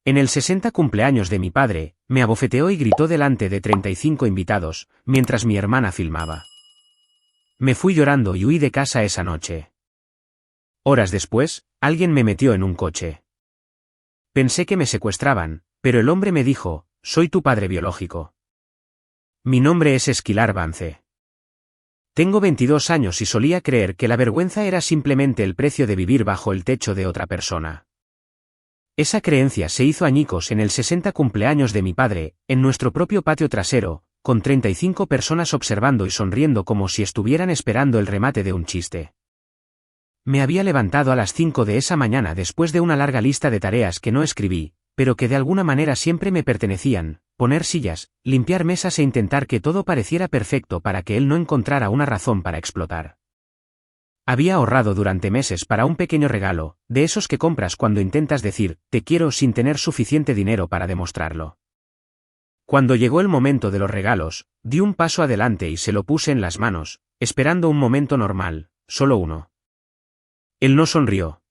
En el 60 cumpleaños de mi padre, me abofeteó y gritó delante de 35 invitados, mientras mi hermana filmaba. Me fui llorando y huí de casa esa noche. Horas después, alguien me metió en un coche. Pensé que me secuestraban, pero el hombre me dijo, soy tu padre biológico. Mi nombre es Esquilar Vance. Tengo 22 años y solía creer que la vergüenza era simplemente el precio de vivir bajo el techo de otra persona. Esa creencia se hizo añicos en el 60 cumpleaños de mi padre, en nuestro propio patio trasero, con 35 personas observando y sonriendo como si estuvieran esperando el remate de un chiste. Me había levantado a las 5 de esa mañana después de una larga lista de tareas que no escribí, pero que de alguna manera siempre me pertenecían: poner sillas, limpiar mesas e intentar que todo pareciera perfecto para que él no encontrara una razón para explotar. Había ahorrado durante meses para un pequeño regalo, de esos que compras cuando intentas decir, te quiero sin tener suficiente dinero para demostrarlo. Cuando llegó el momento de los regalos, di un paso adelante y se lo puse en las manos, esperando un momento normal, solo uno. Él no sonrió.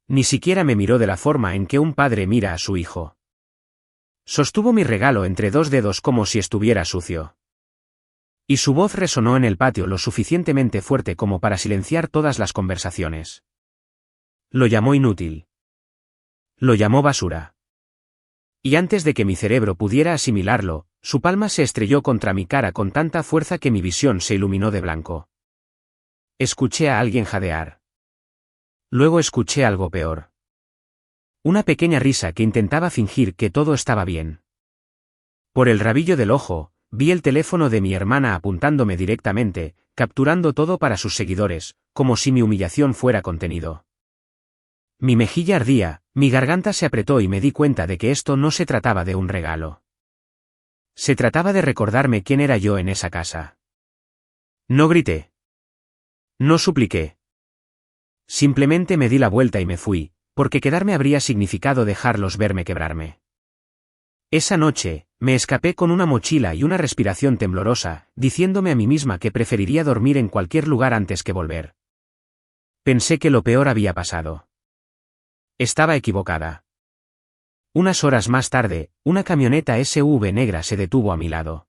Ni siquiera me miró de la forma en que un padre mira a su hijo. Sostuvo mi regalo entre dos dedos como si estuviera sucio. Y su voz resonó en el patio lo suficientemente fuerte como para silenciar todas las conversaciones. Lo llamó inútil. Lo llamó basura. Y antes de que mi cerebro pudiera asimilarlo, su palma se estrelló contra mi cara con tanta fuerza que mi visión se iluminó de blanco. Escuché a alguien jadear. Luego escuché algo peor. Una pequeña risa que intentaba fingir que todo estaba bien. Por el rabillo del ojo, vi el teléfono de mi hermana apuntándome directamente, capturando todo para sus seguidores, como si mi humillación fuera contenido. Mi mejilla ardía, mi garganta se apretó y me di cuenta de que esto no se trataba de un regalo. Se trataba de recordarme quién era yo en esa casa. No grité. No supliqué. Simplemente me di la vuelta y me fui, porque quedarme habría significado dejarlos verme quebrarme. Esa noche, me escapé con una mochila y una respiración temblorosa, diciéndome a mí misma que preferiría dormir en cualquier lugar antes que volver. Pensé que lo peor había pasado. Estaba equivocada. Unas horas más tarde, una camioneta SUV negra se detuvo a mi lado.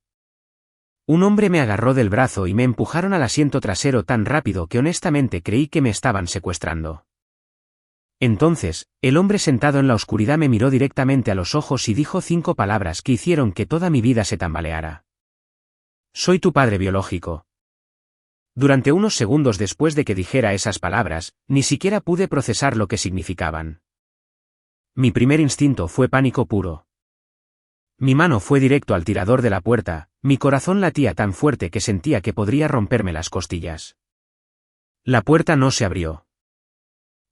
Un hombre me agarró del brazo y me empujaron al asiento trasero tan rápido que honestamente creí que me estaban secuestrando. Entonces, el hombre sentado en la oscuridad me miró directamente a los ojos y dijo 5 palabras que hicieron que toda mi vida se tambaleara. Soy tu padre biológico. Durante unos segundos después de que dijera esas palabras, ni siquiera pude procesar lo que significaban. Mi primer instinto fue pánico puro. Mi mano fue directo al tirador de la puerta, mi corazón latía tan fuerte que sentía que podría romperme las costillas. La puerta no se abrió.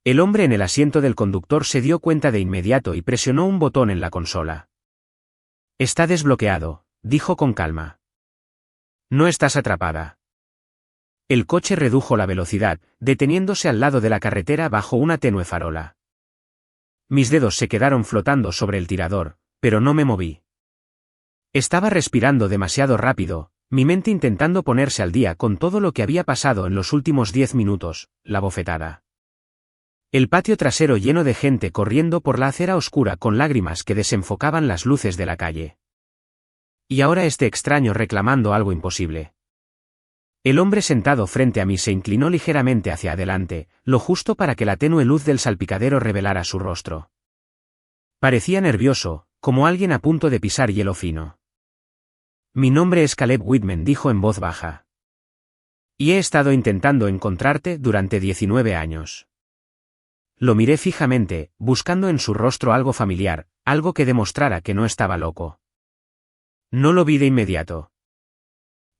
El hombre en el asiento del conductor se dio cuenta de inmediato y presionó un botón en la consola. Está desbloqueado, dijo con calma. No estás atrapada. El coche redujo la velocidad, deteniéndose al lado de la carretera bajo una tenue farola. Mis dedos se quedaron flotando sobre el tirador, pero no me moví. Estaba respirando demasiado rápido, mi mente intentando ponerse al día con todo lo que había pasado en los últimos 10 minutos, la bofetada. El patio trasero lleno de gente corriendo por la acera oscura con lágrimas que desenfocaban las luces de la calle. Y ahora este extraño reclamando algo imposible. El hombre sentado frente a mí se inclinó ligeramente hacia adelante, lo justo para que la tenue luz del salpicadero revelara su rostro. Parecía nervioso, como alguien a punto de pisar hielo fino. Mi nombre es Caleb Whitman, dijo en voz baja. Y he estado intentando encontrarte durante 19 años. Lo miré fijamente, buscando en su rostro algo familiar, algo que demostrara que no estaba loco. No lo vi de inmediato.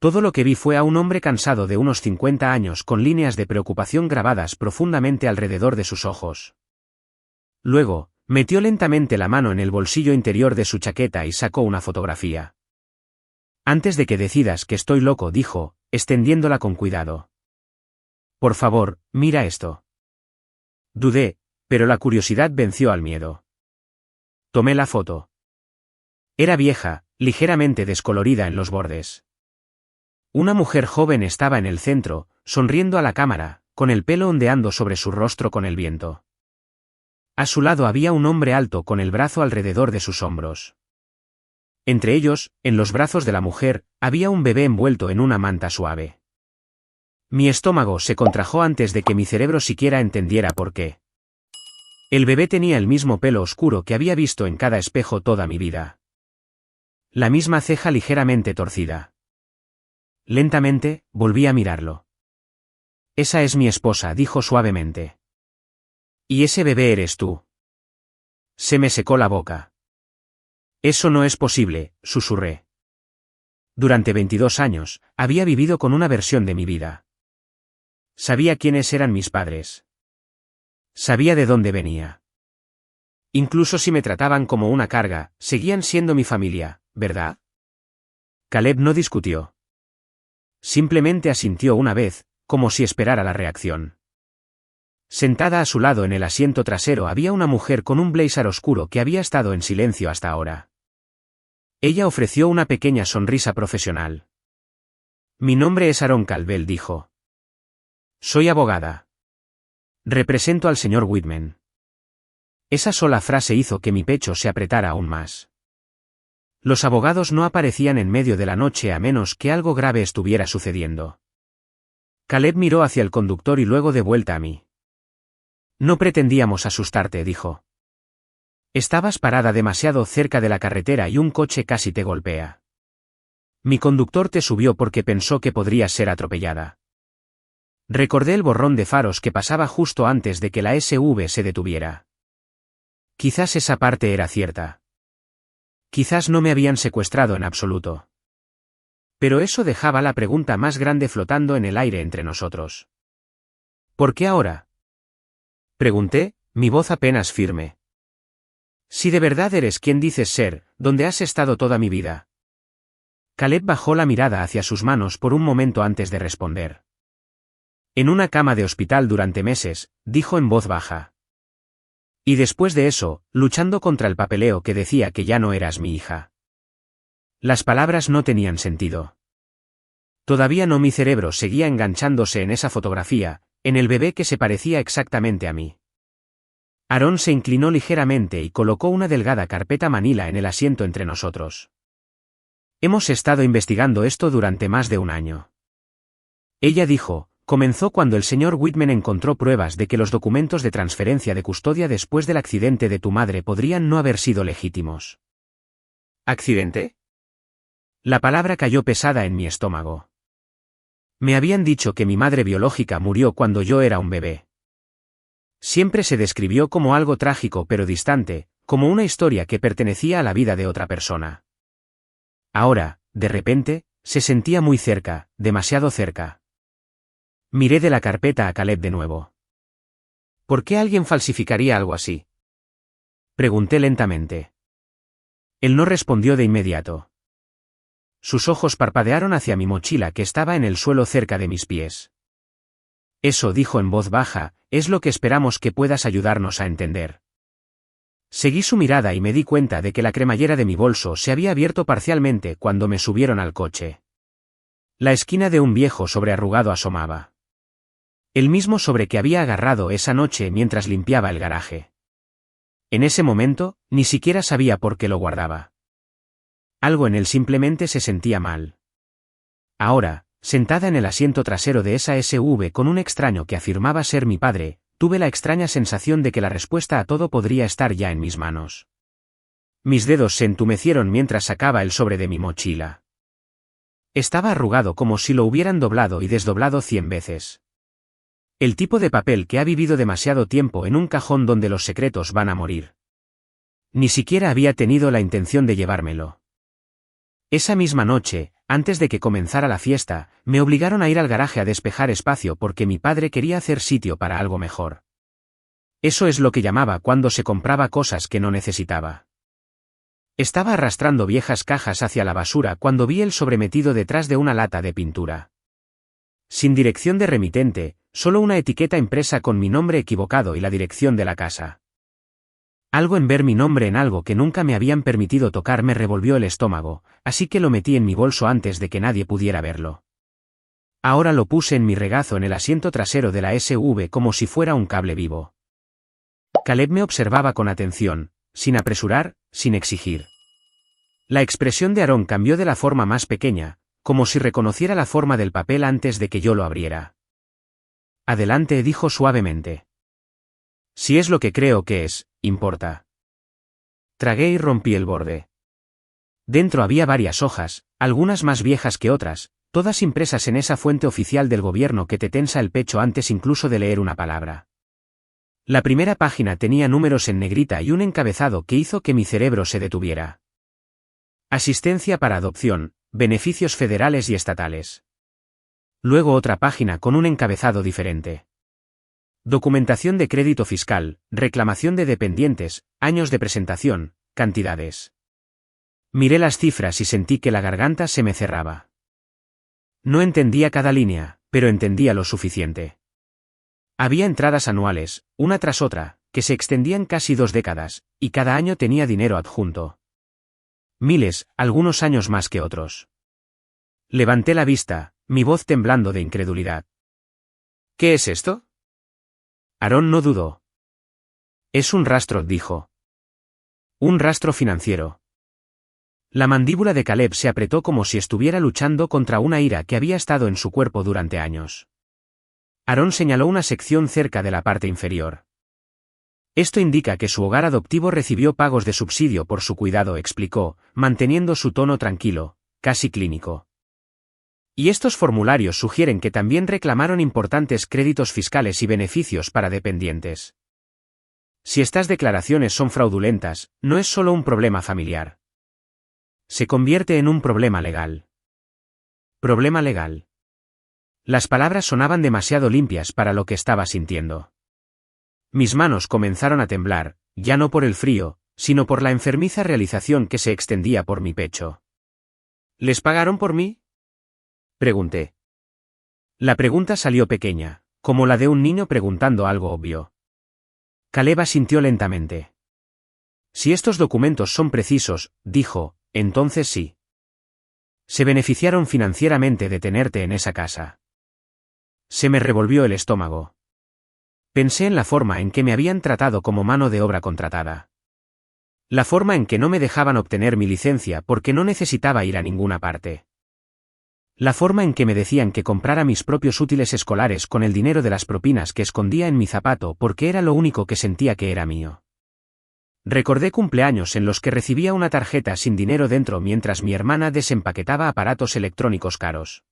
Todo lo que vi fue a un hombre cansado de unos 50 años con líneas de preocupación grabadas profundamente alrededor de sus ojos. Luego, metió lentamente la mano en el bolsillo interior de su chaqueta y sacó una fotografía. Antes de que decidas que estoy loco, dijo, extendiéndola con cuidado. Por favor, mira esto. Dudé, pero la curiosidad venció al miedo. Tomé la foto. Era vieja, ligeramente descolorida en los bordes. Una mujer joven estaba en el centro, sonriendo a la cámara, con el pelo ondeando sobre su rostro con el viento. A su lado había un hombre alto con el brazo alrededor de sus hombros. Entre ellos, en los brazos de la mujer, había un bebé envuelto en una manta suave. Mi estómago se contrajo antes de que mi cerebro siquiera entendiera por qué. El bebé tenía el mismo pelo oscuro que había visto en cada espejo toda mi vida. La misma ceja ligeramente torcida. Lentamente, volví a mirarlo. Esa es mi esposa, dijo suavemente. ¿Y ese bebé eres tú? Se me secó la boca. Eso no es posible, susurré. Durante 22 años, había vivido con una versión de mi vida. Sabía quiénes eran mis padres. Sabía de dónde venía. Incluso si me trataban como una carga, seguían siendo mi familia, ¿verdad? Caleb no discutió. Simplemente asintió una vez, como si esperara la reacción. Sentada a su lado en el asiento trasero había una mujer con un blazer oscuro que había estado en silencio hasta ahora. Ella ofreció una pequeña sonrisa profesional. Mi nombre es Aaron Calvel, dijo. Soy abogada. Represento al señor Whitman. Esa sola frase hizo que mi pecho se apretara aún más. Los abogados no aparecían en medio de la noche a menos que algo grave estuviera sucediendo. Caleb miró hacia el conductor y luego de vuelta a mí. No pretendíamos asustarte, dijo. Estabas parada demasiado cerca de la carretera y un coche casi te golpea. Mi conductor te subió porque pensó que podrías ser atropellada. Recordé el borrón de faros que pasaba justo antes de que la SUV se detuviera. Quizás esa parte era cierta. Quizás no me habían secuestrado en absoluto. Pero eso dejaba la pregunta más grande flotando en el aire entre nosotros. ¿Por qué ahora? Pregunté, mi voz apenas firme. Si de verdad eres quien dices ser, ¿dónde has estado toda mi vida? Caleb bajó la mirada hacia sus manos por un momento antes de responder. En una cama de hospital durante meses, dijo en voz baja. Y después de eso, luchando contra el papeleo que decía que ya no eras mi hija. Las palabras no tenían sentido. Todavía no, mi cerebro seguía enganchándose en esa fotografía, en el bebé que se parecía exactamente a mí. Aaron se inclinó ligeramente y colocó una delgada carpeta manila en el asiento entre nosotros. Hemos estado investigando esto durante más de un año. Ella dijo, comenzó cuando el señor Whitman encontró pruebas de que los documentos de transferencia de custodia después del accidente de tu madre podrían no haber sido legítimos. ¿Accidente? La palabra cayó pesada en mi estómago. Me habían dicho que mi madre biológica murió cuando yo era un bebé. Siempre se describió como algo trágico pero distante, como una historia que pertenecía a la vida de otra persona. Ahora, de repente, se sentía muy cerca, demasiado cerca. Miré de la carpeta a Caleb de nuevo. ¿Por qué alguien falsificaría algo así? Pregunté lentamente. Él no respondió de inmediato. Sus ojos parpadearon hacia mi mochila que estaba en el suelo cerca de mis pies. Eso, dijo en voz baja, es lo que esperamos que puedas ayudarnos a entender. Seguí su mirada y me di cuenta de que la cremallera de mi bolso se había abierto parcialmente cuando me subieron al coche. La esquina de un viejo sobrearrugado asomaba. El mismo sobre que había agarrado esa noche mientras limpiaba el garaje. En ese momento, ni siquiera sabía por qué lo guardaba. Algo en él simplemente se sentía mal. Ahora, sentada en el asiento trasero de esa SUV con un extraño que afirmaba ser mi padre, tuve la extraña sensación de que la respuesta a todo podría estar ya en mis manos. Mis dedos se entumecieron mientras sacaba el sobre de mi mochila. Estaba arrugado como si lo hubieran doblado y desdoblado 100 veces. El tipo de papel que ha vivido demasiado tiempo en un cajón donde los secretos van a morir. Ni siquiera había tenido la intención de llevármelo. Esa misma noche, antes de que comenzara la fiesta, me obligaron a ir al garaje a despejar espacio porque mi padre quería hacer sitio para algo mejor. Eso es lo que llamaba cuando se compraba cosas que no necesitaba. Estaba arrastrando viejas cajas hacia la basura cuando vi el sobre metido detrás de una lata de pintura. Sin dirección de remitente, solo una etiqueta impresa con mi nombre equivocado y la dirección de la casa. Algo en ver mi nombre en algo que nunca me habían permitido tocar me revolvió el estómago, así que lo metí en mi bolso antes de que nadie pudiera verlo. Ahora lo puse en mi regazo en el asiento trasero de la SUV como si fuera un cable vivo. Caleb me observaba con atención, sin apresurar, sin exigir. La expresión de Aarón cambió de la forma más pequeña, como si reconociera la forma del papel antes de que yo lo abriera. Adelante, dijo suavemente. Si es lo que creo que es, importa. Tragué y rompí el borde. Dentro había varias hojas, algunas más viejas que otras, todas impresas en esa fuente oficial del gobierno que te tensa el pecho antes incluso de leer una palabra. La primera página tenía números en negrita y un encabezado que hizo que mi cerebro se detuviera. Asistencia para adopción, beneficios federales y estatales. Luego otra página con un encabezado diferente. Documentación de crédito fiscal, reclamación de dependientes, años de presentación, cantidades. Miré las cifras y sentí que la garganta se me cerraba. No entendía cada línea, pero entendía lo suficiente. Había entradas anuales, una tras otra, que se extendían casi 2 décadas, y cada año tenía dinero adjunto. Miles, algunos años más que otros. Levanté la vista, mi voz temblando de incredulidad. ¿Qué es esto? Aarón no dudó. Es un rastro, dijo. Un rastro financiero. La mandíbula de Caleb se apretó como si estuviera luchando contra una ira que había estado en su cuerpo durante años. Aarón señaló una sección cerca de la parte inferior. Esto indica que su hogar adoptivo recibió pagos de subsidio por su cuidado, explicó, manteniendo su tono tranquilo, casi clínico. Y estos formularios sugieren que también reclamaron importantes créditos fiscales y beneficios para dependientes. Si estas declaraciones son fraudulentas, no es solo un problema familiar. Se convierte en un problema legal. Problema legal. Las palabras sonaban demasiado limpias para lo que estaba sintiendo. Mis manos comenzaron a temblar, ya no por el frío, sino por la enfermiza realización que se extendía por mi pecho. ¿Les pagaron por mí? Pregunté. La pregunta salió pequeña, como la de un niño preguntando algo obvio. Caleb asintió lentamente. Si estos documentos son precisos, dijo, entonces sí. Se beneficiaron financieramente de tenerte en esa casa. Se me revolvió el estómago. Pensé en la forma en que me habían tratado como mano de obra contratada. La forma en que no me dejaban obtener mi licencia porque no necesitaba ir a ninguna parte. La forma en que me decían que comprara mis propios útiles escolares con el dinero de las propinas que escondía en mi zapato porque era lo único que sentía que era mío. Recordé cumpleaños en los que recibía una tarjeta sin dinero dentro mientras mi hermana desempaquetaba aparatos electrónicos caros.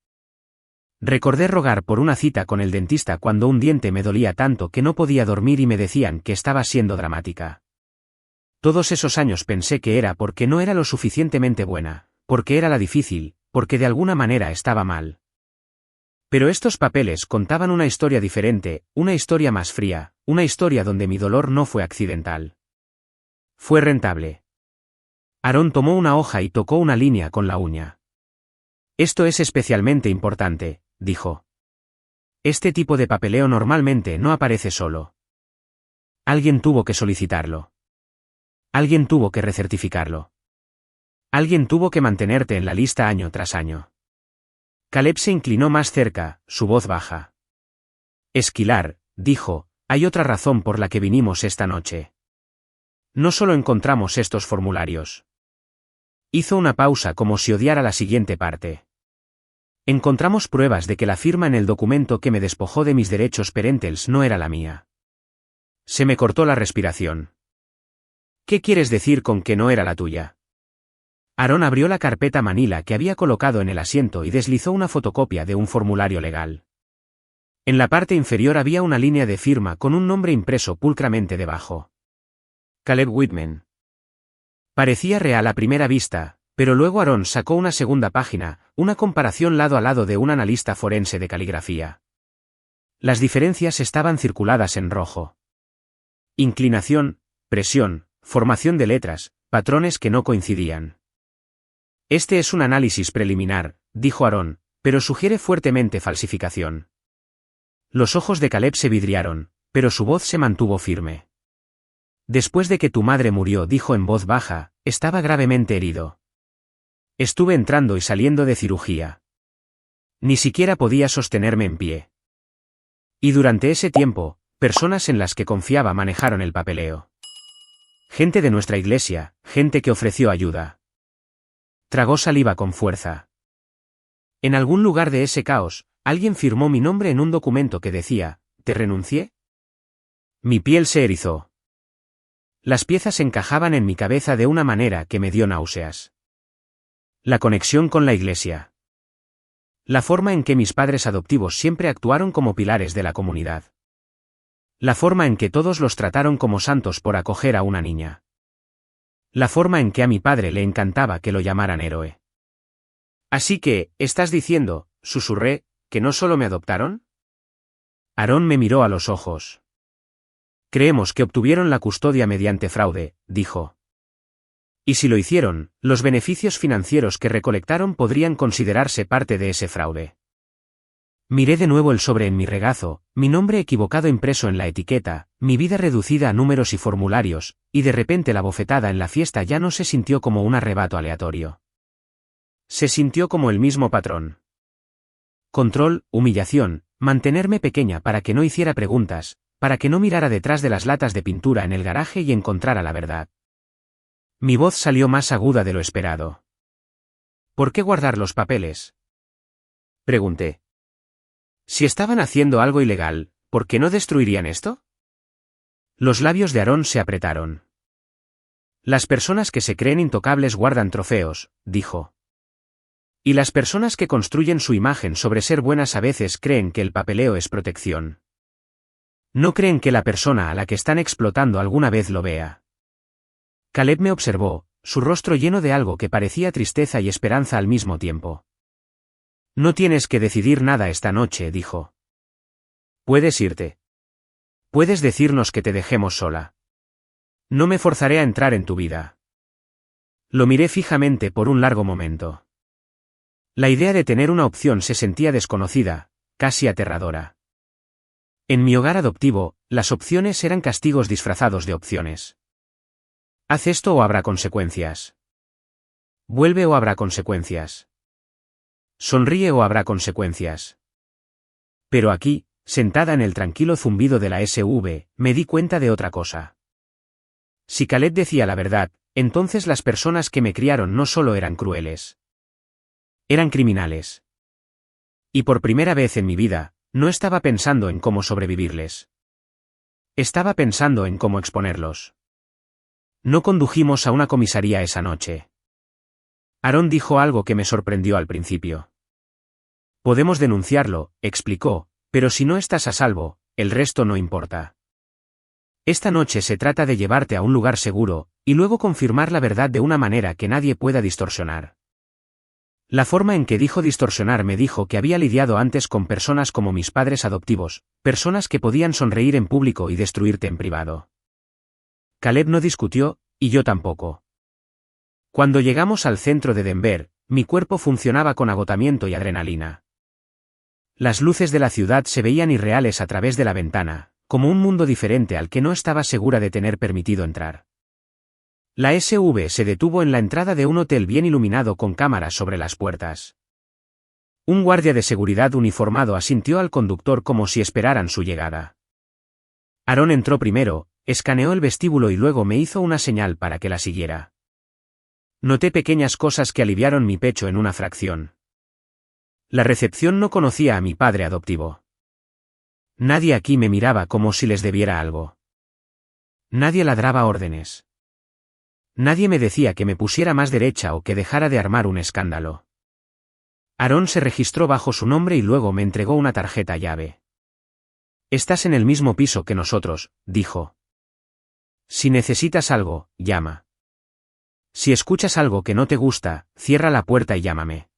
Recordé rogar por una cita con el dentista cuando un diente me dolía tanto que no podía dormir y me decían que estaba siendo dramática. Todos esos años pensé que era porque no era lo suficientemente buena, porque era la difícil, porque de alguna manera estaba mal. Pero estos papeles contaban una historia diferente, una historia más fría, una historia donde mi dolor no fue accidental. Fue rentable. Aarón tomó una hoja y tocó una línea con la uña. Esto es especialmente importante, dijo. Este tipo de papeleo normalmente no aparece solo. Alguien tuvo que solicitarlo. Alguien tuvo que recertificarlo. Alguien tuvo que mantenerte en la lista año tras año. Caleb se inclinó más cerca, su voz baja. Esquilar, dijo, hay otra razón por la que vinimos esta noche. No solo encontramos estos formularios. Hizo una pausa como si odiara la siguiente parte. Encontramos pruebas de que la firma en el documento que me despojó de mis derechos parentales no era la mía. Se me cortó la respiración. ¿Qué quieres decir con que no era la tuya? Aarón abrió la carpeta manila que había colocado en el asiento y deslizó una fotocopia de un formulario legal. En la parte inferior había una línea de firma con un nombre impreso pulcramente debajo. Caleb Whitman. Parecía real a primera vista, pero luego Aarón sacó una segunda página, una comparación lado a lado de un analista forense de caligrafía. Las diferencias estaban circuladas en rojo. Inclinación, presión, formación de letras, patrones que no coincidían. Este es un análisis preliminar, dijo Aarón, pero sugiere fuertemente falsificación. Los ojos de Caleb se vidriaron, pero su voz se mantuvo firme. Después de que tu madre murió, dijo en voz baja, estaba gravemente herido. Estuve entrando y saliendo de cirugía. Ni siquiera podía sostenerme en pie. Y durante ese tiempo, Personas en las que confiaba manejaron el papeleo. Gente de nuestra iglesia, gente que ofreció ayuda. Tragó saliva con fuerza. En algún lugar de ese caos, alguien firmó mi nombre en un documento que decía, ¿te renuncié? Mi piel se erizó. Las piezas encajaban en mi cabeza de una manera que me dio náuseas. La conexión con la iglesia. La forma en que mis padres adoptivos siempre actuaron como pilares de la comunidad. La forma en que todos los trataron como santos por acoger a una niña. La forma en que a mi padre le encantaba que lo llamaran héroe. Así que, ¿estás diciendo, susurré, que no solo me adoptaron? Aarón me miró a los ojos. Creemos que obtuvieron la custodia mediante fraude, dijo. Y si lo hicieron, los beneficios financieros que recolectaron podrían considerarse parte de ese fraude. Miré de nuevo el sobre en mi regazo, mi nombre equivocado impreso en la etiqueta, mi vida reducida a números y formularios, y de repente la bofetada en la fiesta ya no se sintió como un arrebato aleatorio. Se sintió como el mismo patrón. Control, humillación, mantenerme pequeña para que no hiciera preguntas, para que no mirara detrás de las latas de pintura en el garaje y encontrara la verdad. Mi voz salió más aguda de lo esperado. ¿Por qué guardar los papeles? Pregunté. Si estaban haciendo algo ilegal, ¿por qué no destruirían esto? Los labios de Aarón se apretaron. Las personas que se creen intocables guardan trofeos, dijo. Y las personas que construyen su imagen sobre ser buenas a veces creen que el papeleo es protección. No creen que la persona a la que están explotando alguna vez lo vea. Caleb me observó, su rostro lleno de algo que parecía tristeza y esperanza al mismo tiempo. No tienes que decidir nada esta noche, dijo. Puedes irte. Puedes decirnos que te dejemos sola. No me forzaré a entrar en tu vida. Lo miré fijamente por un largo momento. La idea de tener una opción se sentía desconocida, casi aterradora. En mi hogar adoptivo, las opciones eran castigos disfrazados de opciones. Haz esto o habrá consecuencias. Vuelve o habrá consecuencias. Sonríe o habrá consecuencias. Pero aquí, sentada en el tranquilo zumbido de la SV, me di cuenta de otra cosa. Si Caleb decía la verdad, entonces las personas que me criaron no solo eran crueles. Eran criminales. Y por primera vez en mi vida, no estaba pensando en cómo sobrevivirles. Estaba pensando en cómo exponerlos. No condujimos a una comisaría esa noche. Aarón dijo algo que me sorprendió al principio. Podemos denunciarlo, explicó, pero si no estás a salvo, el resto no importa. Esta noche se trata de llevarte a un lugar seguro, y luego confirmar la verdad de una manera que nadie pueda distorsionar. La forma en que dijo distorsionar me dijo que había lidiado antes con personas como mis padres adoptivos, personas que podían sonreír en público y destruirte en privado. Caleb no discutió, y yo tampoco. Cuando llegamos al centro de Denver, mi cuerpo funcionaba con agotamiento y adrenalina. Las luces de la ciudad se veían irreales a través de la ventana, como un mundo diferente al que no estaba segura de tener permitido entrar. La SV se detuvo en la entrada de un hotel bien iluminado con cámaras sobre las puertas. Un guardia de seguridad uniformado asintió al conductor como si esperaran su llegada. Aarón entró primero, escaneó el vestíbulo y luego me hizo una señal para que la siguiera. Noté pequeñas cosas que aliviaron mi pecho en una fracción. La recepción no conocía a mi padre adoptivo. Nadie aquí me miraba como si les debiera algo. Nadie ladraba órdenes. Nadie me decía que me pusiera más derecha o que dejara de armar un escándalo. Aarón se registró bajo su nombre y luego me entregó una tarjeta llave. Estás en el mismo piso que nosotros, dijo. Si necesitas algo, llama. Si escuchas algo que no te gusta, cierra la puerta y llámame.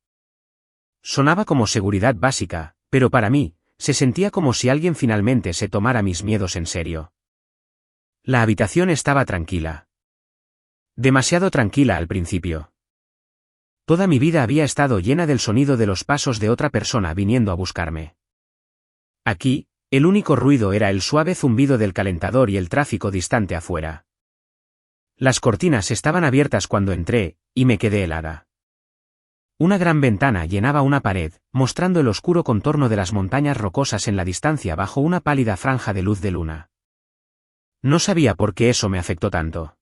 Sonaba como seguridad básica, pero para mí, se sentía como si alguien finalmente se tomara mis miedos en serio. La habitación estaba tranquila. Demasiado tranquila al principio. Toda mi vida había estado llena del sonido de los pasos de otra persona viniendo a buscarme. Aquí, el único ruido era el suave zumbido del calentador y el tráfico distante afuera. Las cortinas estaban abiertas cuando entré, y me quedé helada. Una gran ventana llenaba una pared, mostrando el oscuro contorno de las montañas rocosas en la distancia bajo una pálida franja de luz de luna. No sabía por qué eso me afectó tanto.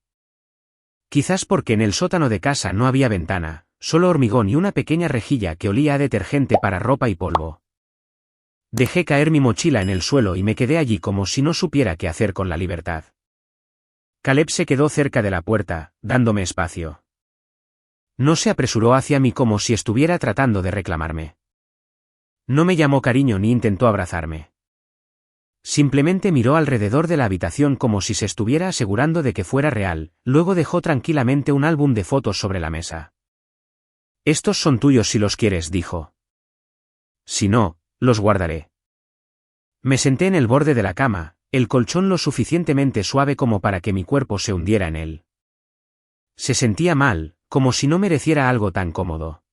Quizás porque en el sótano de casa no había ventana, solo hormigón y una pequeña rejilla que olía a detergente para ropa y polvo. Dejé caer mi mochila en el suelo y me quedé allí como si no supiera qué hacer con la libertad. Caleb se quedó cerca de la puerta, dándome espacio. No se apresuró hacia mí como si estuviera tratando de reclamarme. No me llamó cariño ni intentó abrazarme. Simplemente miró alrededor de la habitación como si se estuviera asegurando de que fuera real, luego dejó tranquilamente un álbum de fotos sobre la mesa. «Estos son tuyos si los quieres», dijo. «Si no, los guardaré». Me senté en el borde de la cama, el colchón lo suficientemente suave como para que mi cuerpo se hundiera en él. Se sentía mal, como si no mereciera algo tan cómodo.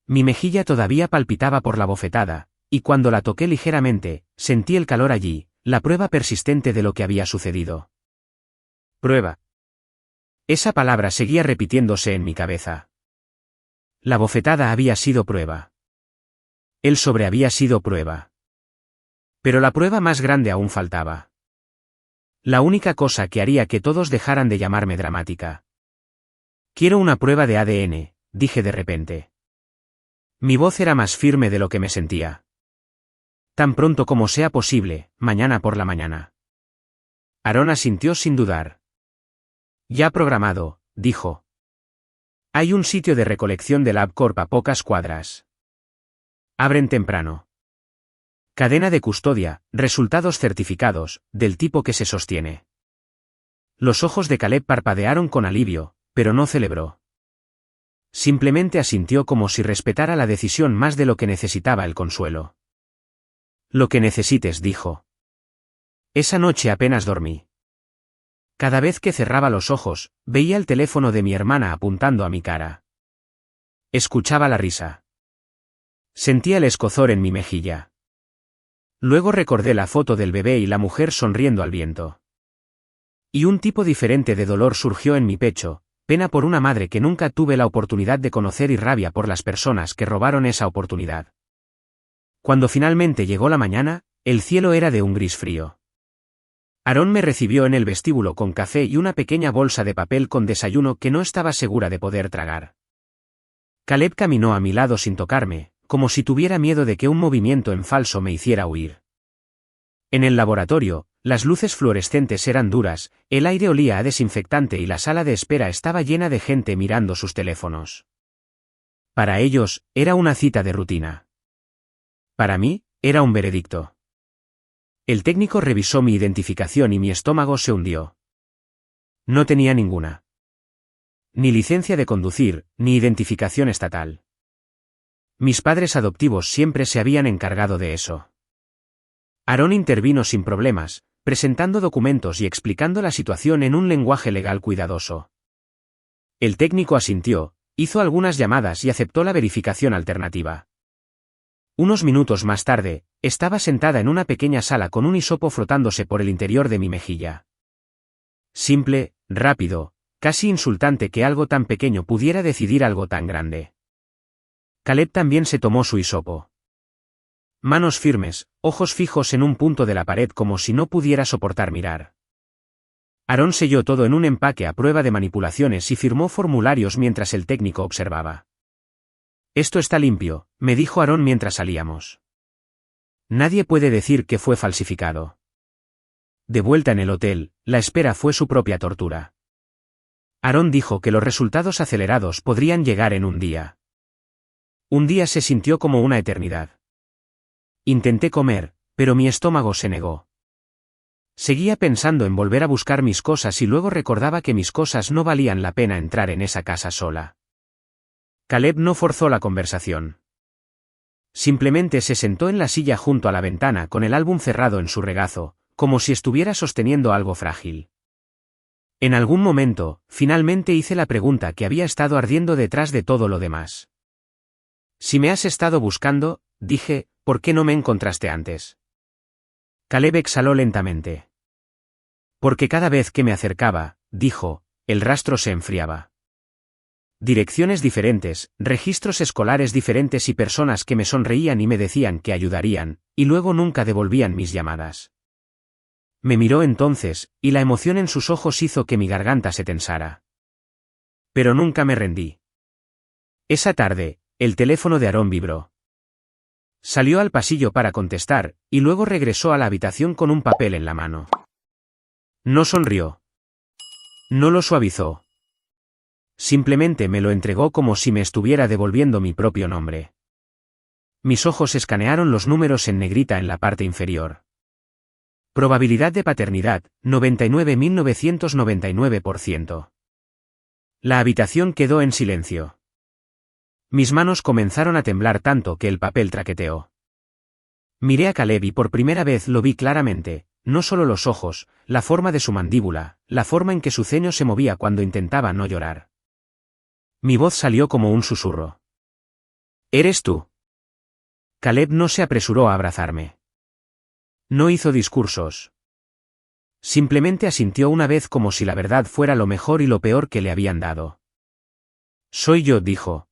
Mi mejilla todavía palpitaba por la bofetada, y cuando la toqué ligeramente, sentí el calor allí, la prueba persistente de lo que había sucedido. Prueba. Esa palabra seguía repitiéndose en mi cabeza. La bofetada había sido prueba. El sobre había sido prueba. Pero la prueba más grande aún faltaba. La única cosa que haría que todos dejaran de llamarme dramática. «Quiero una prueba de ADN», dije de repente. Mi voz era más firme de lo que me sentía. «Tan pronto como sea posible, mañana por la mañana». Aaron asintió sin dudar. «Ya programado», dijo. «Hay un sitio de recolección de LabCorp a pocas cuadras. Abren temprano. Cadena de custodia, resultados certificados, del tipo que se sostiene». Los ojos de Caleb parpadearon con alivio, pero no celebró. Simplemente asintió como si respetara la decisión más de lo que necesitaba el consuelo. «Lo que necesites», dijo. Esa noche apenas dormí. Cada vez que cerraba los ojos, veía el teléfono de mi hermana apuntando a mi cara. Escuchaba la risa. Sentía el escozor en mi mejilla. Luego recordé la foto del bebé y la mujer sonriendo al viento. Y un tipo diferente de dolor surgió en mi pecho, pena por una madre que nunca tuve la oportunidad de conocer y rabia por las personas que robaron esa oportunidad. Cuando finalmente llegó la mañana, el cielo era de un gris frío. Aaron me recibió en el vestíbulo con café y una pequeña bolsa de papel con desayuno que no estaba segura de poder tragar. Caleb caminó a mi lado sin tocarme, como si tuviera miedo de que un movimiento en falso me hiciera huir. En el laboratorio, las luces fluorescentes eran duras, el aire olía a desinfectante y la sala de espera estaba llena de gente mirando sus teléfonos. Para ellos, era una cita de rutina. Para mí, era un veredicto. El técnico revisó mi identificación y mi estómago se hundió. No tenía ninguna. Ni licencia de conducir, ni identificación estatal. Mis padres adoptivos siempre se habían encargado de eso. Aaron intervino sin problemas, presentando documentos y explicando la situación en un lenguaje legal cuidadoso. El técnico asintió, hizo algunas llamadas y aceptó la verificación alternativa. Unos minutos más tarde, estaba sentada en una pequeña sala con un hisopo frotándose por el interior de mi mejilla. Simple, rápido, casi insultante que algo tan pequeño pudiera decidir algo tan grande. Caleb también se tomó su hisopo. Manos firmes, ojos fijos en un punto de la pared como si no pudiera soportar mirar. Aaron selló todo en un empaque a prueba de manipulaciones y firmó formularios mientras el técnico observaba. «Esto está limpio», me dijo Aaron mientras salíamos. «Nadie puede decir que fue falsificado». De vuelta en el hotel, la espera fue su propia tortura. Aaron dijo que los resultados acelerados podrían llegar en un día. Un día se sintió como una eternidad. Intenté comer, pero mi estómago se negó. Seguía pensando en volver a buscar mis cosas y luego recordaba que mis cosas no valían la pena entrar en esa casa sola. Caleb no forzó la conversación. Simplemente se sentó en la silla junto a la ventana con el álbum cerrado en su regazo, como si estuviera sosteniendo algo frágil. En algún momento, finalmente hice la pregunta que había estado ardiendo detrás de todo lo demás. «Si me has estado buscando», dije, «¿por qué no me encontraste antes?» Caleb exhaló lentamente. «Porque cada vez que me acercaba», dijo, «el rastro se enfriaba». Direcciones diferentes, registros escolares diferentes y personas que me sonreían y me decían que ayudarían, y luego nunca devolvían mis llamadas. Me miró entonces, y la emoción en sus ojos hizo que mi garganta se tensara. Pero nunca me rendí. Esa tarde, el teléfono de Aarón vibró. Salió al pasillo para contestar, y luego regresó a la habitación con un papel en la mano. No sonrió. No lo suavizó. Simplemente me lo entregó como si me estuviera devolviendo mi propio nombre. Mis ojos escanearon los números en negrita en la parte inferior. Probabilidad de paternidad, 99.999%. La habitación quedó en silencio. Mis manos comenzaron a temblar tanto que el papel traqueteó. Miré a Caleb y por primera vez lo vi claramente, no solo los ojos, la forma de su mandíbula, la forma en que su ceño se movía cuando intentaba no llorar. Mi voz salió como un susurro. ¿Eres tú? Caleb no se apresuró a abrazarme. No hizo discursos. Simplemente asintió una vez como si la verdad fuera lo mejor y lo peor que le habían dado. Soy yo, dijo.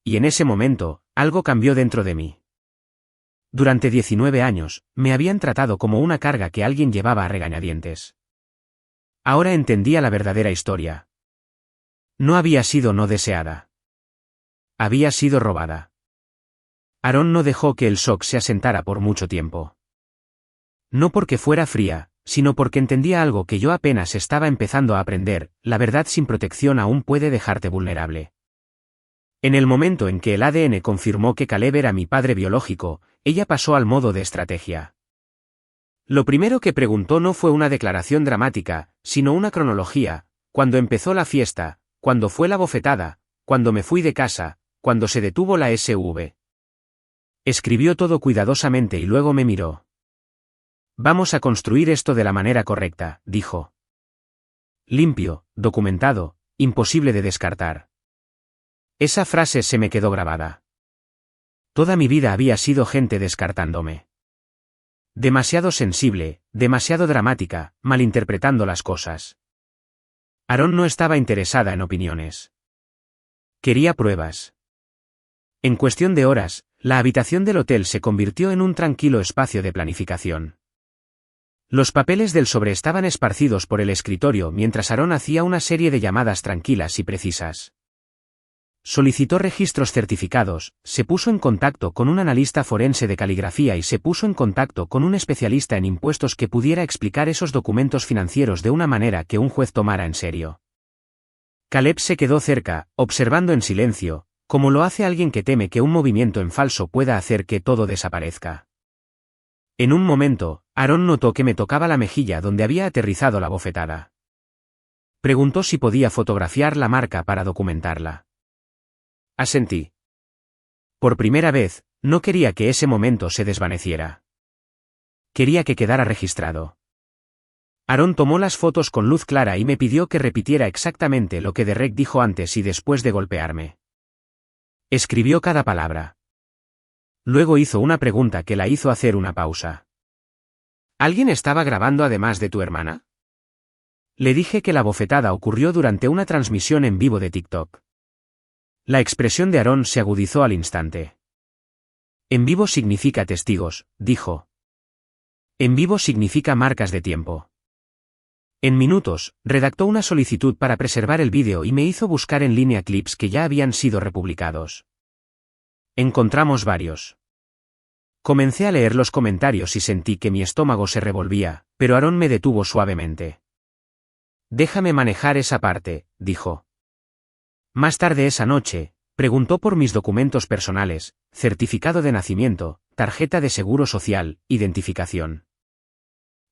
Y en ese momento, algo cambió dentro de mí. Durante 19 años, me habían tratado como una carga que alguien llevaba a regañadientes. Ahora entendía la verdadera historia. No había sido no deseada. Había sido robada. Aarón no dejó que el shock se asentara por mucho tiempo. No porque fuera fría, sino porque entendía algo que yo apenas estaba empezando a aprender: la verdad sin protección aún puede dejarte vulnerable. En el momento en que el ADN confirmó que Caleb era mi padre biológico, ella pasó al modo de estrategia. Lo primero que preguntó no fue una declaración dramática, sino una cronología: cuando empezó la fiesta, cuando fue la bofetada, cuando me fui de casa, cuando se detuvo la SV. Escribió todo cuidadosamente y luego me miró. Vamos a construir esto de la manera correcta, dijo. Limpio, documentado, imposible de descartar. Esa frase se me quedó grabada. Toda mi vida había sido gente descartándome. Demasiado sensible, demasiado dramática, malinterpretando las cosas. Aarón no estaba interesada en opiniones. Quería pruebas. En cuestión de horas, la habitación del hotel se convirtió en un tranquilo espacio de planificación. Los papeles del sobre estaban esparcidos por el escritorio mientras Aarón hacía una serie de llamadas tranquilas y precisas. Solicitó registros certificados, se puso en contacto con un analista forense de caligrafía y se puso en contacto con un especialista en impuestos que pudiera explicar esos documentos financieros de una manera que un juez tomara en serio. Caleb se quedó cerca, observando en silencio, como lo hace alguien que teme que un movimiento en falso pueda hacer que todo desaparezca. En un momento, Aarón notó que me tocaba la mejilla donde había aterrizado la bofetada. Preguntó si podía fotografiar la marca para documentarla. Asentí. Por primera vez, no quería que ese momento se desvaneciera. Quería que quedara registrado. Aarón tomó las fotos con luz clara y me pidió que repitiera exactamente lo que Derek dijo antes y después de golpearme. Escribió cada palabra. Luego hizo una pregunta que la hizo hacer una pausa. ¿Alguien estaba grabando además de tu hermana? Le dije que la bofetada ocurrió durante una transmisión en vivo de TikTok. La expresión de Aarón se agudizó al instante. En vivo significa testigos, dijo. En vivo significa marcas de tiempo. En minutos, redactó una solicitud para preservar el vídeo y me hizo buscar en línea clips que ya habían sido republicados. Encontramos varios. Comencé a leer los comentarios y sentí que mi estómago se revolvía, pero Aarón me detuvo suavemente. Déjame manejar esa parte, dijo. Más tarde esa noche, preguntó por mis documentos personales: certificado de nacimiento, tarjeta de seguro social, identificación.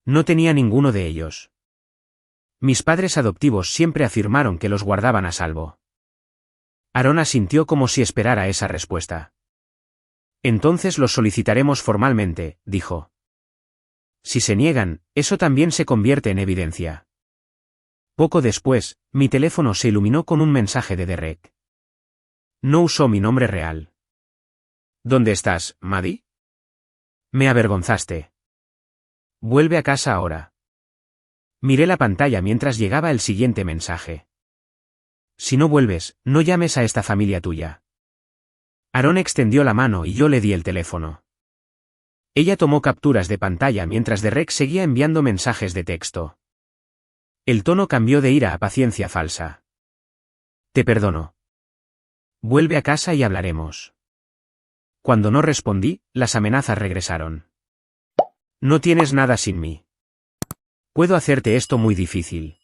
No tenía ninguno de ellos. Mis padres adoptivos siempre afirmaron que los guardaban a salvo. Aarón asintió como si esperara esa respuesta. Entonces los solicitaremos formalmente, dijo. Si se niegan, eso también se convierte en evidencia. Poco después, mi teléfono se iluminó con un mensaje de Derek. No usó mi nombre real. ¿Dónde estás, Maddie? Me avergonzaste. Vuelve a casa ahora. Miré la pantalla mientras llegaba el siguiente mensaje. si no vuelves, no llames a esta familia tuya. Aaron extendió la mano y yo le di el teléfono. Ella tomó capturas de pantalla mientras Derek seguía enviando mensajes de texto. El tono cambió de ira a paciencia falsa. Te perdono. Vuelve a casa y hablaremos. Cuando no respondí, las amenazas regresaron. No tienes nada sin mí. Puedo hacerte esto muy difícil.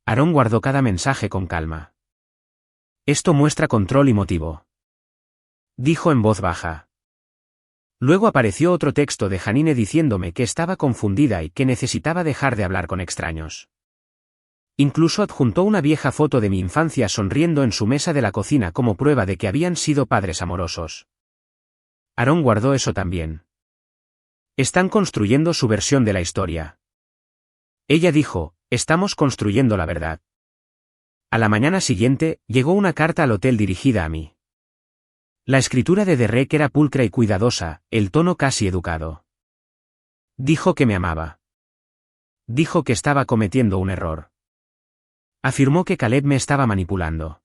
Aaron guardó cada mensaje con calma. Esto muestra control y motivo. Dijo en voz baja. Luego apareció otro texto de Janine diciéndome que estaba confundida y que necesitaba dejar de hablar con extraños. Incluso adjuntó una vieja foto de mi infancia sonriendo en su mesa de la cocina como prueba de que habían sido padres amorosos. Aaron guardó eso también. Están construyendo su versión de la historia. Ella dijo, estamos construyendo la verdad. A la mañana siguiente, llegó una carta al hotel dirigida a mí. La escritura de Derek era pulcra y cuidadosa, el tono casi educado. Dijo que me amaba. Dijo que estaba cometiendo un error. Afirmó que Caleb me estaba manipulando.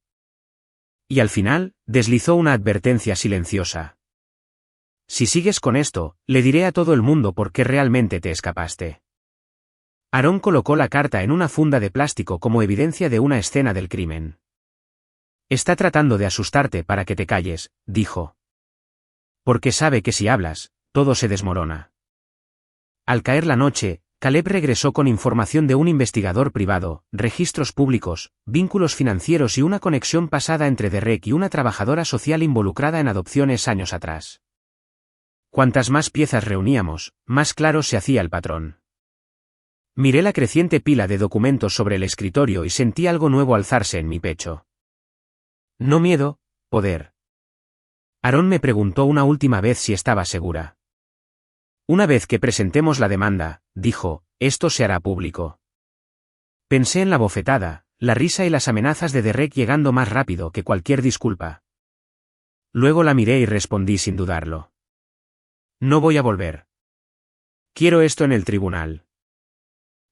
Y al final, deslizó una advertencia silenciosa. Si sigues con esto, le diré a todo el mundo por qué realmente te escapaste. Aaron colocó la carta en una funda de plástico como evidencia de una escena del crimen. Está tratando de asustarte para que te calles, dijo. Porque sabe que si hablas, todo se desmorona. Al caer la noche, Caleb regresó con información de un investigador privado, registros públicos, vínculos financieros y una conexión pasada entre Derek y una trabajadora social involucrada en adopciones años atrás. Cuantas más piezas reuníamos, más claro se hacía el patrón. Miré la creciente pila de documentos sobre el escritorio y sentí algo nuevo alzarse en mi pecho. No miedo, poder. Aaron me preguntó una última vez si estaba segura. Una vez que presentemos la demanda, dijo, esto se hará público. Pensé en la bofetada, la risa y las amenazas de Derek llegando más rápido que cualquier disculpa. Luego la miré y respondí sin dudarlo. No voy a volver. Quiero esto en el tribunal.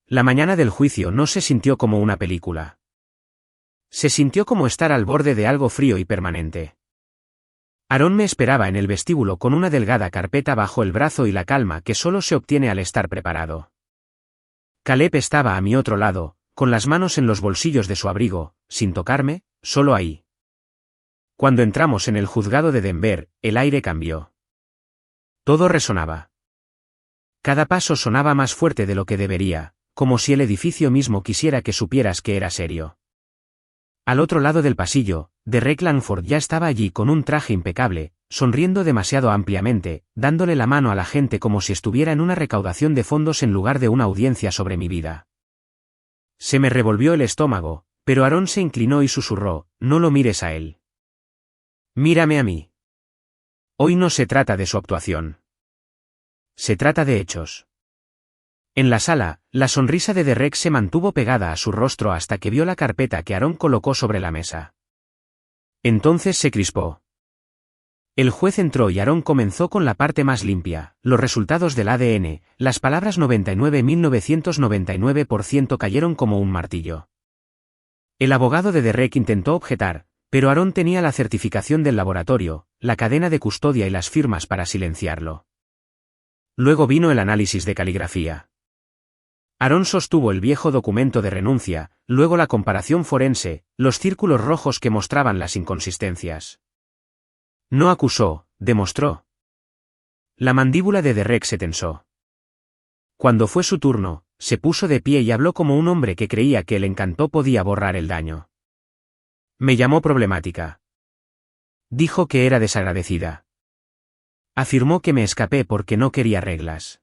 La mañana del juicio no se sintió como una película. Se sintió como estar al borde de algo frío y permanente. Aaron me esperaba en el vestíbulo con una delgada carpeta bajo el brazo y la calma que solo se obtiene al estar preparado. Caleb estaba a mi otro lado, con las manos en los bolsillos de su abrigo, sin tocarme, solo ahí. Cuando entramos en el juzgado de Denver, el aire cambió. Todo resonaba. Cada paso sonaba más fuerte de lo que debería, como si el edificio mismo quisiera que supieras que era serio. Al otro lado del pasillo, Derek Langford ya estaba allí con un traje impecable, sonriendo demasiado ampliamente, dándole la mano a la gente como si estuviera en una recaudación de fondos en lugar de una audiencia sobre mi vida. Se me revolvió el estómago, pero Aaron se inclinó y susurró, no lo mires a él. Mírame a mí. Hoy no se trata de su actuación. Se trata de hechos. En la sala, la sonrisa de Derek se mantuvo pegada a su rostro hasta que vio la carpeta que Aaron colocó sobre la mesa. Entonces se crispó. El juez entró y Aaron comenzó con la parte más limpia, los resultados del ADN, las palabras 99.999% cayeron como un martillo. El abogado de Derek intentó objetar, pero Aaron tenía la certificación del laboratorio, la cadena de custodia y las firmas para silenciarlo. Luego vino el análisis de caligrafía. Aaron sostuvo el viejo documento de renuncia, luego la comparación forense, los círculos rojos que mostraban las inconsistencias. No acusó, demostró. La mandíbula de Derek se tensó. Cuando fue su turno, se puso de pie y habló como un hombre que creía que el encanto podía borrar el daño. Me llamó problemática. Dijo que era desagradecida. Afirmó que me escapé porque no quería reglas.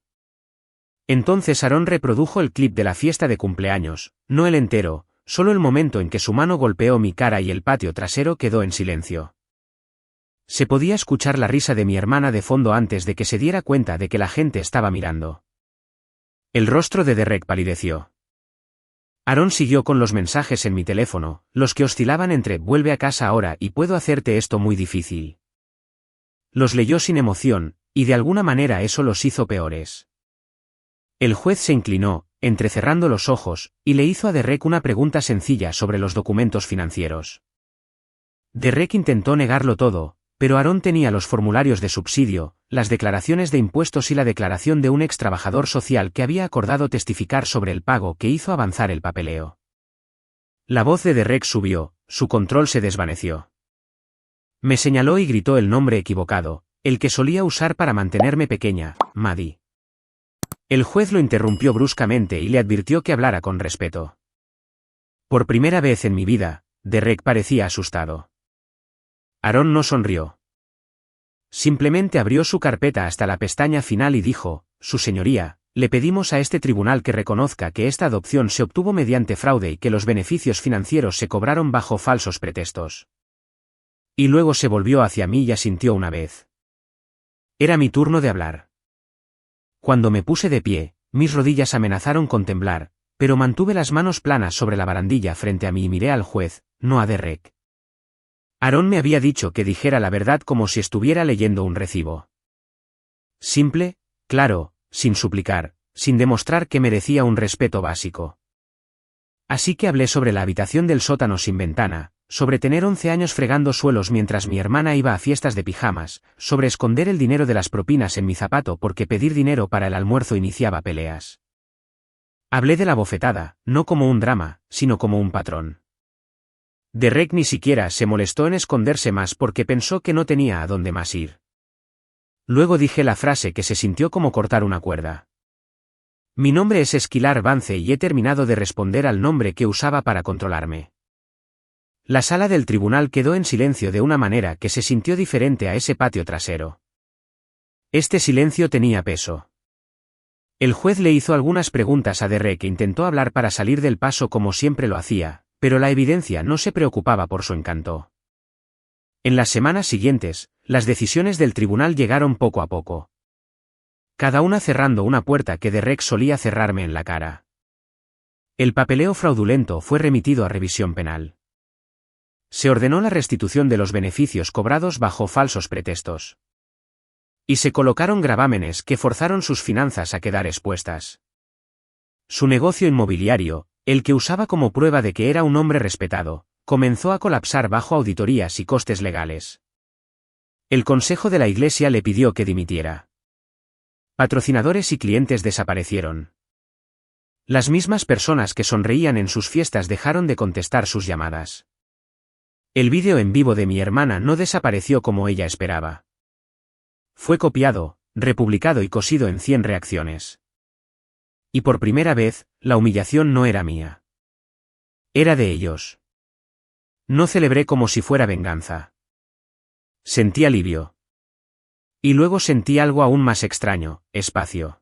Entonces Aaron reprodujo el clip de la fiesta de cumpleaños, no el entero, solo el momento en que su mano golpeó mi cara y el patio trasero quedó en silencio. Se podía escuchar la risa de mi hermana de fondo antes de que se diera cuenta de que la gente estaba mirando. El rostro de Derek palideció. Aaron siguió con los mensajes en mi teléfono, los que oscilaban entre vuelve a casa ahora y puedo hacerte esto muy difícil. Los leyó sin emoción, y de alguna manera eso los hizo peores. El juez se inclinó, entrecerrando los ojos, y le hizo a Derek una pregunta sencilla sobre los documentos financieros. Derek intentó negarlo todo, pero Aaron tenía los formularios de subsidio, las declaraciones de impuestos y la declaración de un ex trabajador social que había acordado testificar sobre el pago que hizo avanzar el papeleo. La voz de Derek subió, su control se desvaneció. Me señaló y gritó el nombre equivocado, el que solía usar para mantenerme pequeña, Maddie. El juez lo interrumpió bruscamente y le advirtió que hablara con respeto. Por primera vez en mi vida, Derek parecía asustado. Aaron no sonrió. Simplemente abrió su carpeta hasta la pestaña final y dijo, Su señoría, le pedimos a este tribunal que reconozca que esta adopción se obtuvo mediante fraude y que los beneficios financieros se cobraron bajo falsos pretextos. Y luego se volvió hacia mí y asintió una vez. Era mi turno de hablar. Cuando me puse de pie, mis rodillas amenazaron con temblar, pero mantuve las manos planas sobre la barandilla frente a mí y miré al juez, no a Derek. Aaron me había dicho que dijera la verdad como si estuviera leyendo un recibo. Simple, claro, sin suplicar, sin demostrar que merecía un respeto básico. Así que hablé sobre la habitación del sótano sin ventana, sobre tener 11 años fregando suelos mientras mi hermana iba a fiestas de pijamas, sobre esconder el dinero de las propinas en mi zapato porque pedir dinero para el almuerzo iniciaba peleas. Hablé de la bofetada, no como un drama, sino como un patrón. Derek ni siquiera se molestó en esconderse más porque pensó que no tenía a dónde más ir. Luego dije la frase que se sintió como cortar una cuerda. Mi nombre es Esquilar Vance y he terminado de responder al nombre que usaba para controlarme. La sala del tribunal quedó en silencio de una manera que se sintió diferente a ese patio trasero. Este silencio tenía peso. El juez le hizo algunas preguntas a Derek que intentó hablar para salir del paso como siempre lo hacía, pero la evidencia no se preocupaba por su encanto. En las semanas siguientes, las decisiones del tribunal llegaron poco a poco. Cada una cerrando una puerta que Derek solía cerrarme en la cara. El papeleo fraudulento fue remitido a revisión penal. Se ordenó la restitución de los beneficios cobrados bajo falsos pretextos. Y se colocaron gravámenes que forzaron sus finanzas a quedar expuestas. Su negocio inmobiliario, el que usaba como prueba de que era un hombre respetado, comenzó a colapsar bajo auditorías y costes legales. El consejo de la iglesia le pidió que dimitiera. Patrocinadores y clientes desaparecieron. Las mismas personas que sonreían en sus fiestas dejaron de contestar sus llamadas. El vídeo en vivo de mi hermana no desapareció como ella esperaba. Fue copiado, republicado y cosido en 100 reacciones. Y por primera vez, la humillación no era mía. Era de ellos. No celebré como si fuera venganza. Sentí alivio. Y luego sentí algo aún más extraño, espacio.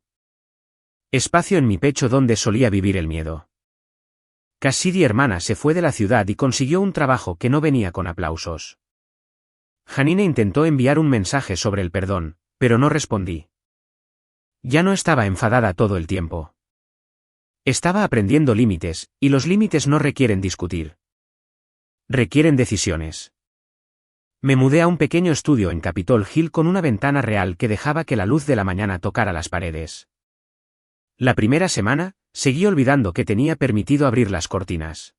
Espacio en mi pecho donde solía vivir el miedo. Cassidy hermana se fue de la ciudad y consiguió un trabajo que no venía con aplausos. Janine intentó enviar un mensaje sobre el perdón, pero no respondí. Ya no estaba enfadada todo el tiempo. Estaba aprendiendo límites, y los límites no requieren discutir. Requieren decisiones. Me mudé a un pequeño estudio en Capitol Hill con una ventana real que dejaba que la luz de la mañana tocara las paredes. La primera semana, seguí olvidando que tenía permitido abrir las cortinas.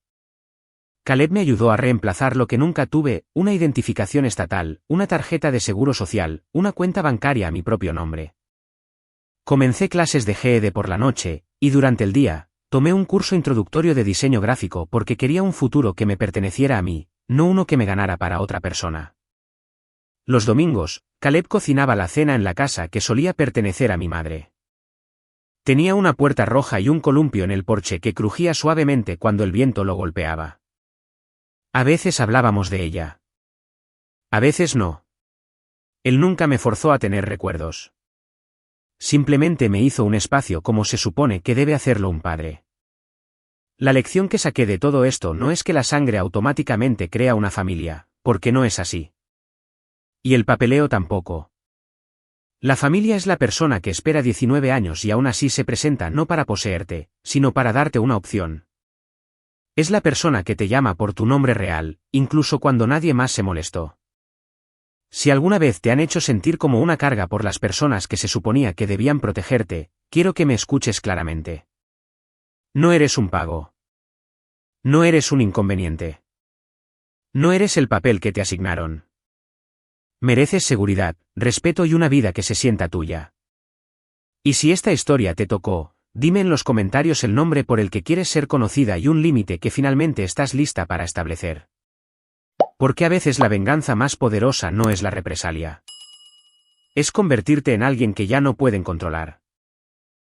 Caleb me ayudó a reemplazar lo que nunca tuve, una identificación estatal, una tarjeta de seguro social, una cuenta bancaria a mi propio nombre. Comencé clases de GED por la noche, y durante el día, tomé un curso introductorio de diseño gráfico porque quería un futuro que me perteneciera a mí, no uno que me ganara para otra persona. Los domingos, Caleb cocinaba la cena en la casa que solía pertenecer a mi madre. Tenía una puerta roja y un columpio en el porche que crujía suavemente cuando el viento lo golpeaba. A veces hablábamos de ella. A veces no. Él nunca me forzó a tener recuerdos. Simplemente me hizo un espacio como se supone que debe hacerlo un padre. La lección que saqué de todo esto no es que la sangre automáticamente crea una familia, porque no es así. Y el papeleo tampoco. La familia es la persona que espera 19 años y aún así se presenta no para poseerte, sino para darte una opción. Es la persona que te llama por tu nombre real, incluso cuando nadie más se molestó. Si alguna vez te han hecho sentir como una carga por las personas que se suponía que debían protegerte, quiero que me escuches claramente. No eres un pago. No eres un inconveniente. No eres el papel que te asignaron. Mereces seguridad, respeto y una vida que se sienta tuya. Y si esta historia te tocó, dime en los comentarios el nombre por el que quieres ser conocida y un límite que finalmente estás lista para establecer. Porque a veces la venganza más poderosa no es la represalia. Es convertirte en alguien que ya no pueden controlar.